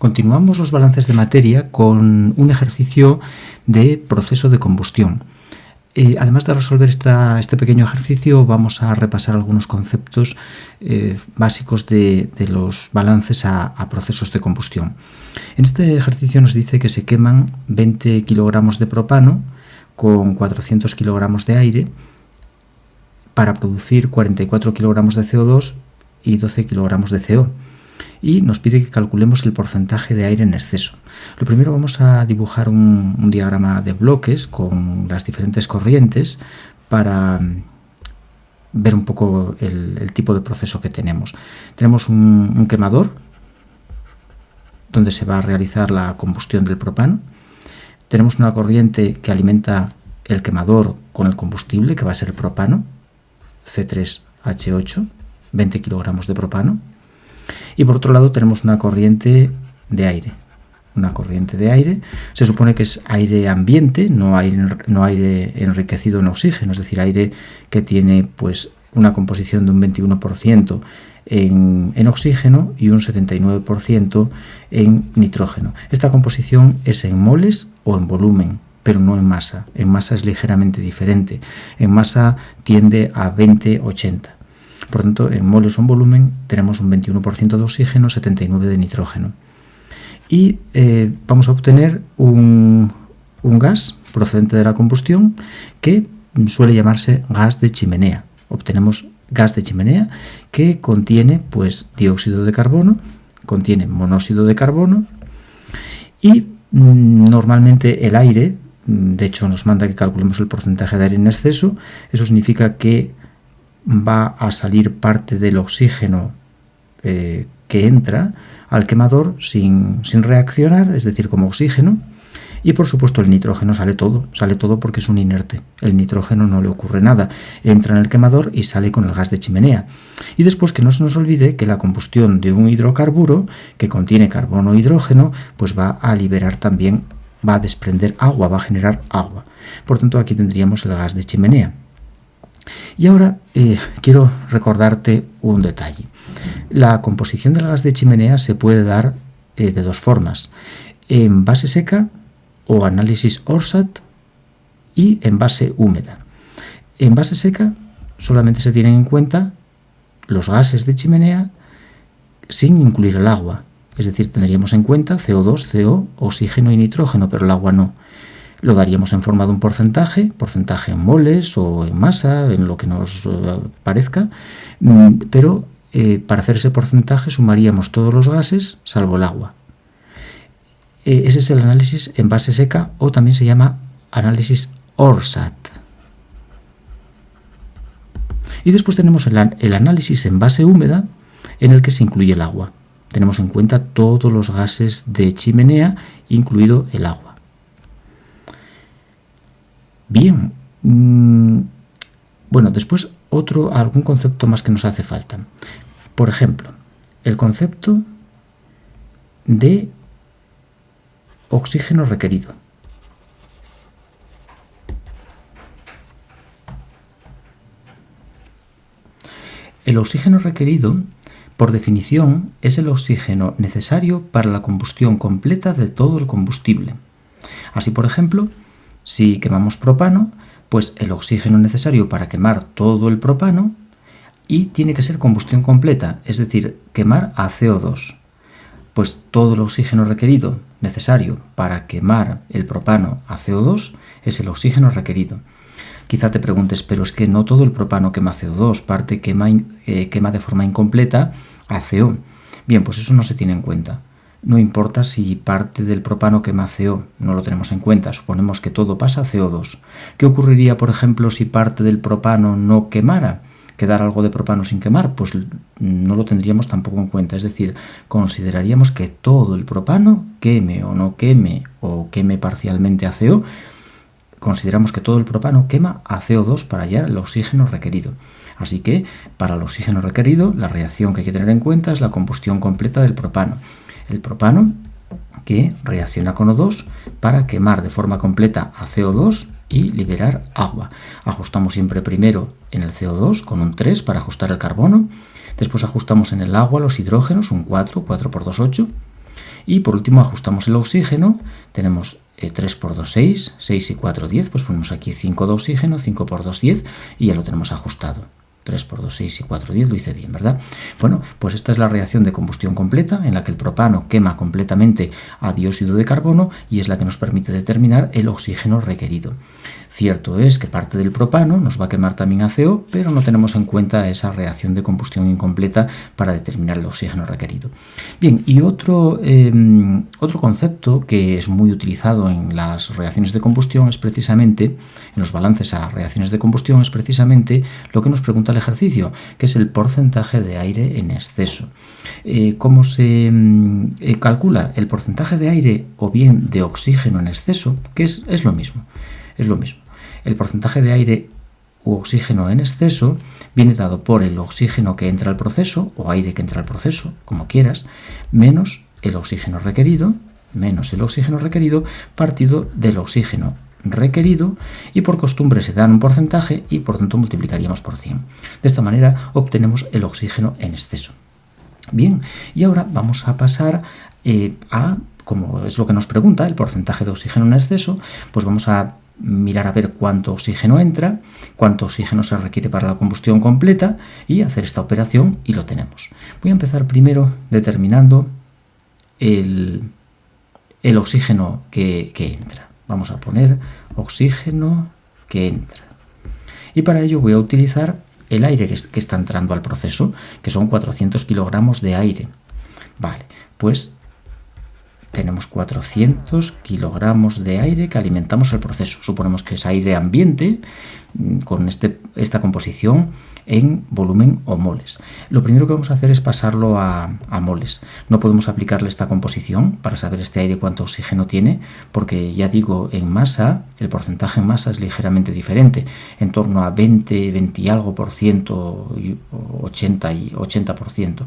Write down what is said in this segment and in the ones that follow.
Continuamos los balances de materia con un ejercicio de proceso de combustión. Además de resolver este pequeño ejercicio, vamos a repasar algunos conceptos básicos de los balances a procesos de combustión. En este ejercicio nos dice que se queman 20 kilogramos de propano con 400 kilogramos de aire para producir 44 kilogramos de CO2 y 12 kilogramos de CO. Y nos pide que calculemos el porcentaje de aire en exceso. Lo primero vamos a dibujar un diagrama de bloques con las diferentes corrientes para ver un poco el tipo de proceso que tenemos. Tenemos un quemador donde se va a realizar la combustión del propano. Tenemos una corriente que alimenta el quemador con el combustible, que va a ser propano, C3H8, 20 kilogramos de propano. Y por otro lado tenemos una corriente de aire. Una corriente de aire se supone que es aire ambiente, no aire enriquecido en oxígeno, es decir, aire que tiene pues una composición de un 21% en oxígeno y un 79% en nitrógeno. Esta composición es en moles o en volumen, pero no en masa. En masa es ligeramente diferente. En masa tiende a 20-80. Por tanto, en moles o en volumen tenemos un 21% de oxígeno, 79% de nitrógeno. Y vamos a obtener un gas procedente de la combustión que suele llamarse gas de chimenea. Obtenemos gas de chimenea que contiene pues dióxido de carbono, contiene monóxido de carbono y normalmente el aire, de hecho nos manda que calculemos el porcentaje de aire en exceso. Eso significa que va a salir parte del oxígeno que entra al quemador sin reaccionar, es decir, como oxígeno, y por supuesto el nitrógeno sale todo porque es un inerte. El nitrógeno no le ocurre nada, entra en el quemador y sale con el gas de chimenea. Y después que no se nos olvide que la combustión de un hidrocarburo que contiene carbono e hidrógeno, pues va a liberar también, va a desprender agua, va a generar agua. Por tanto, aquí tendríamos el gas de chimenea. Y ahora quiero recordarte un detalle. La composición del gas de chimenea se puede dar de dos formas: en base seca o análisis Orsat y en base húmeda. En base seca solamente se tienen en cuenta los gases de chimenea sin incluir el agua. Es decir, tendríamos en cuenta CO2, CO, oxígeno y nitrógeno, pero el agua no. Lo daríamos en forma de un porcentaje en moles o en masa, en lo que nos parezca, pero para hacer ese porcentaje sumaríamos todos los gases salvo el agua. Ese es el análisis en base seca, o también se llama análisis Orsat. Y después tenemos el análisis en base húmeda, en el que se incluye el agua. Tenemos en cuenta todos los gases de chimenea, incluido el agua. Bien, bueno, después algún concepto más que nos hace falta. Por ejemplo, el concepto de oxígeno requerido. El oxígeno requerido, por definición, es el oxígeno necesario para la combustión completa de todo el combustible. Así, por ejemplo, si quemamos propano, pues el oxígeno necesario para quemar todo el propano, y tiene que ser combustión completa, es decir, quemar a CO2. Pues todo el oxígeno requerido necesario para quemar el propano a CO2 es el oxígeno requerido. Quizá te preguntes, pero es que no todo el propano quema CO2, parte quema de forma incompleta a CO. Bien, pues eso no se tiene en cuenta. No importa si parte del propano quema CO, no lo tenemos en cuenta, suponemos que todo pasa a CO2. ¿Qué ocurriría, por ejemplo, si parte del propano no quemara? ¿Quedara algo de propano sin quemar? Pues no lo tendríamos tampoco en cuenta, es decir, consideraríamos que todo el propano queme o no queme, o queme parcialmente a CO, consideramos que todo el propano quema a CO2 para hallar el oxígeno requerido. Así que, para el oxígeno requerido, la reacción que hay que tener en cuenta es la combustión completa del propano. El propano que reacciona con O2 para quemar de forma completa a CO2 y liberar agua. Ajustamos siempre primero en el CO2 con un 3 para ajustar el carbono, después ajustamos en el agua los hidrógenos, un 4 por 2, 8, Y por último ajustamos el oxígeno, tenemos 3 por 2, 6, 6 y 4, 10, pues ponemos aquí 5 de oxígeno, 5 por 2, 10 y ya lo tenemos ajustado. 3 por 2, 6 y 4, 10, lo hice bien, ¿verdad? Bueno, pues esta es la reacción de combustión completa en la que el propano quema completamente a dióxido de carbono y es la que nos permite determinar el oxígeno requerido. Cierto es que parte del propano nos va a quemar también a CO, pero no tenemos en cuenta esa reacción de combustión incompleta para determinar el oxígeno requerido. Bien, y otro concepto que es muy utilizado en las reacciones de combustión es precisamente, en los balances a reacciones de combustión, es precisamente lo que nos pregunta el ejercicio, que es el porcentaje de aire en exceso. ¿Cómo se calcula el porcentaje de aire o bien de oxígeno en exceso? Que es lo mismo. Es lo mismo. El porcentaje de aire u oxígeno en exceso viene dado por el oxígeno que entra al proceso, o aire que entra al proceso, como quieras, menos el oxígeno requerido, partido del oxígeno requerido, y por costumbre se dan un porcentaje y por tanto multiplicaríamos por 100. De esta manera obtenemos el oxígeno en exceso. Bien, y ahora vamos a pasar como es lo que nos pregunta, el porcentaje de oxígeno en exceso, pues vamos a mirar a ver cuánto oxígeno entra, cuánto oxígeno se requiere para la combustión completa y hacer esta operación y lo tenemos. Voy a empezar primero determinando el oxígeno que entra. Vamos a poner oxígeno que entra. Y para ello voy a utilizar el aire que está entrando al proceso, que son 400 kilogramos de aire. Vale, pues tenemos 400 kilogramos de aire que alimentamos al proceso. Suponemos que es aire ambiente con esta composición en volumen o moles. Lo primero que vamos a hacer es pasarlo a moles. No podemos aplicarle esta composición para saber este aire cuánto oxígeno tiene, porque ya digo, en masa, el porcentaje en masa es ligeramente diferente, en torno a 20 y algo por ciento, 80%.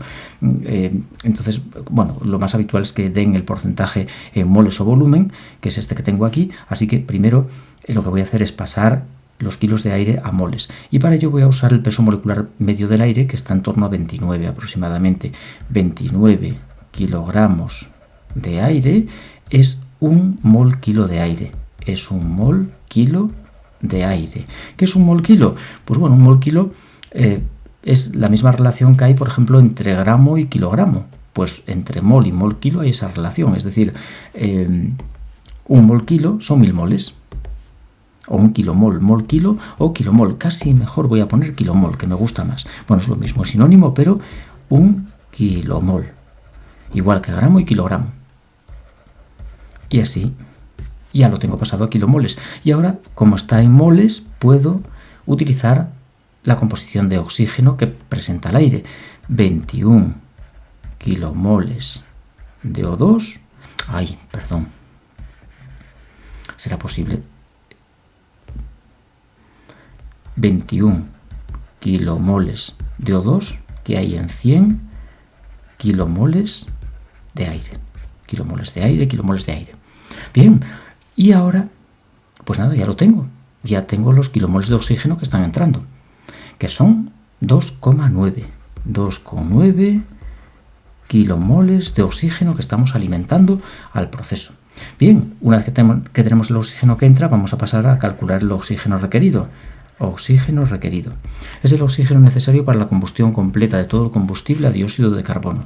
Entonces, bueno, lo más habitual es que den el porcentaje en moles o volumen, que es este que tengo aquí, así que primero lo que voy a hacer es pasar los kilos de aire a moles, y para ello voy a usar el peso molecular medio del aire, que está en torno a 29 aproximadamente. 29 kilogramos de aire es un mol kilo de aire. Es un mol kilo de aire. ¿Qué es un mol kilo? Pues bueno, un mol kilo es la misma relación que hay, por ejemplo, entre gramo y kilogramo. Pues entre mol y mol kilo hay esa relación, es decir, un mol kilo son 1000 moles. O un kilomol, mol kilo o kilomol. Casi mejor voy a poner kilomol, que me gusta más. Bueno, es lo mismo, sinónimo, pero un kilomol. Igual que gramo y kilogramo. Y así, ya lo tengo pasado a kilomoles. Y ahora, como está en moles, puedo utilizar la composición de oxígeno que presenta el aire. 21 kilomoles de O2. Ay, perdón. ¿Será posible? 21 kilomoles de O2 que hay en 100 kilomoles de aire. Kilomoles de aire. Bien, y ahora, pues nada, ya lo tengo. Ya tengo los kilomoles de oxígeno que están entrando, que son 2,9. 2,9 kilomoles de oxígeno que estamos alimentando al proceso. Bien, una vez que tenemos el oxígeno que entra, vamos a pasar a calcular el oxígeno requerido. Oxígeno requerido. Es el oxígeno necesario para la combustión completa de todo el combustible a dióxido de carbono.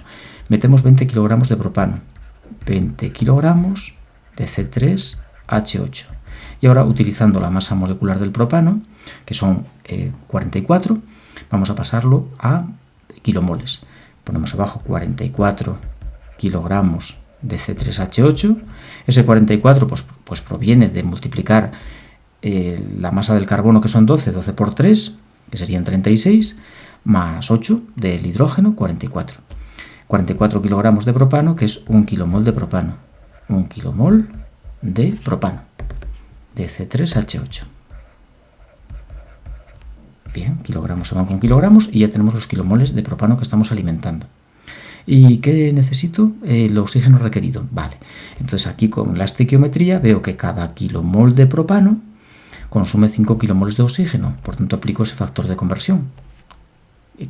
Metemos 20 kilogramos de propano, 20 kilogramos de C3H8. Y ahora, utilizando la masa molecular del propano, que son 44, vamos a pasarlo a kilomoles. Ponemos abajo 44 kilogramos de C3H8. Ese 44 pues proviene de multiplicar la masa del carbono, que son 12 por 3, que serían 36, más 8 del hidrógeno, 44. 44 kilogramos de propano, que es 1 kilomol de propano. 1 kilomol de propano, de C3H8. Bien, kilogramos se van con kilogramos y ya tenemos los kilomoles de propano que estamos alimentando. ¿Y qué necesito? El oxígeno requerido. Vale, entonces aquí con la estequiometría veo que cada kilomol de propano consume 5 kilomoles de oxígeno, por tanto aplico ese factor de conversión,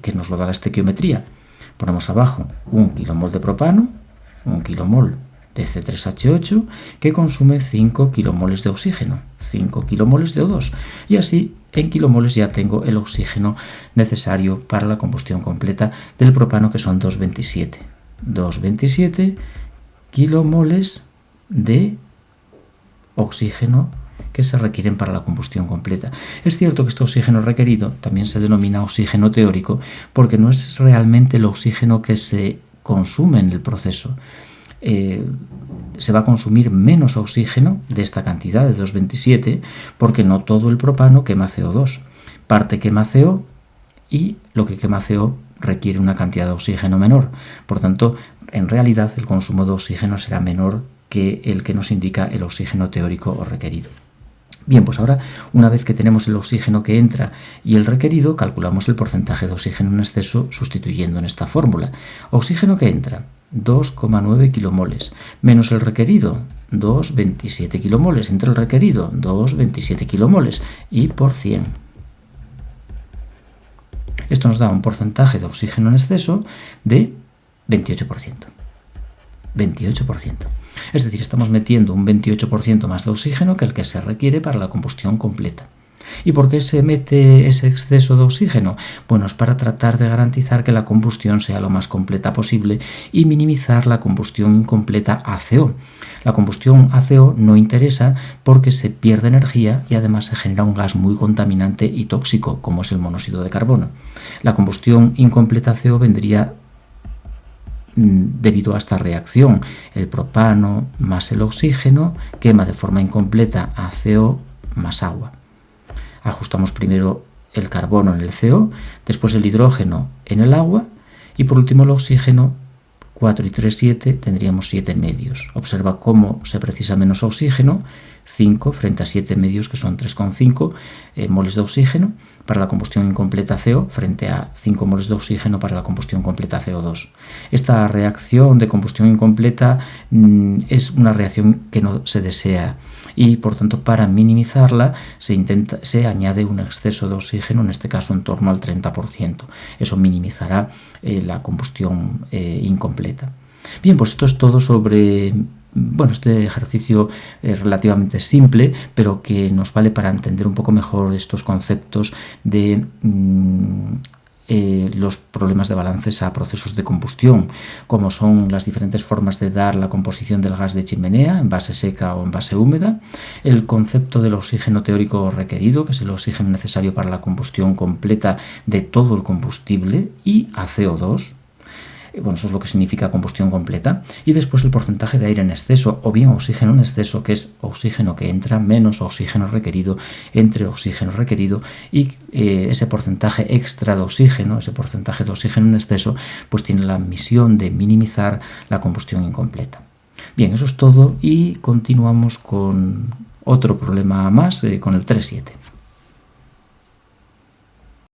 que nos lo da la estequiometría. Ponemos abajo 1 kilomol de propano, 1 kilomol de C3H8 que consume 5 kilomoles de oxígeno, 5 kilomoles de O2. Y así en kilomoles ya tengo el oxígeno necesario para la combustión completa del propano, que son 2,27. 2,27 kilomoles de oxígeno que se requieren para la combustión completa. Es cierto que este oxígeno requerido también se denomina oxígeno teórico porque no es realmente el oxígeno que se consume en el proceso. Se va a consumir menos oxígeno de esta cantidad de 2,27 porque no todo el propano quema CO2. Parte quema CO y lo que quema CO requiere una cantidad de oxígeno menor. Por tanto, en realidad el consumo de oxígeno será menor que el que nos indica el oxígeno teórico o requerido. Bien, pues ahora, una vez que tenemos el oxígeno que entra y el requerido, calculamos el porcentaje de oxígeno en exceso sustituyendo en esta fórmula. Oxígeno que entra, 2,9 kilomoles, menos el requerido, 2,27 kilomoles, entre el requerido, 2,27 kilomoles, y por 100. Esto nos da un porcentaje de oxígeno en exceso de 28%. 28%. Es decir, estamos metiendo un 28% más de oxígeno que el que se requiere para la combustión completa. ¿Y por qué se mete ese exceso de oxígeno? Bueno, es para tratar de garantizar que la combustión sea lo más completa posible y minimizar la combustión incompleta a CO. La combustión a CO no interesa porque se pierde energía y además se genera un gas muy contaminante y tóxico, como es el monóxido de carbono. La combustión incompleta a CO vendría debido a esta reacción. El propano más el oxígeno quema de forma incompleta a CO más agua. Ajustamos primero el carbono en el CO, después el hidrógeno en el agua y por último el oxígeno. 4 y 3, 7, tendríamos 7 medios. Observa cómo se precisa menos oxígeno, 5 frente a 7 medios, que son 3,5 moles de oxígeno para la combustión incompleta CO frente a 5 moles de oxígeno para la combustión completa CO2. Esta reacción de combustión incompleta es una reacción que no se desea y por tanto para minimizarla se añade un exceso de oxígeno, en este caso en torno al 30%. Eso minimizará la combustión incompleta. Bien, pues esto es todo sobre este ejercicio relativamente simple, pero que nos vale para entender un poco mejor estos conceptos de los problemas de balances a procesos de combustión, como son las diferentes formas de dar la composición del gas de chimenea en base seca o en base húmeda, el concepto del oxígeno teórico requerido, que es el oxígeno necesario para la combustión completa de todo el combustible, y a CO2. Eso es lo que significa combustión completa. Y después el porcentaje de aire en exceso o bien oxígeno en exceso, que es oxígeno que entra menos oxígeno requerido entre oxígeno requerido, y ese porcentaje extra de oxígeno, ese porcentaje de oxígeno en exceso, pues tiene la misión de minimizar la combustión incompleta. Bien, eso es todo y continuamos con otro problema más, con el 3.7.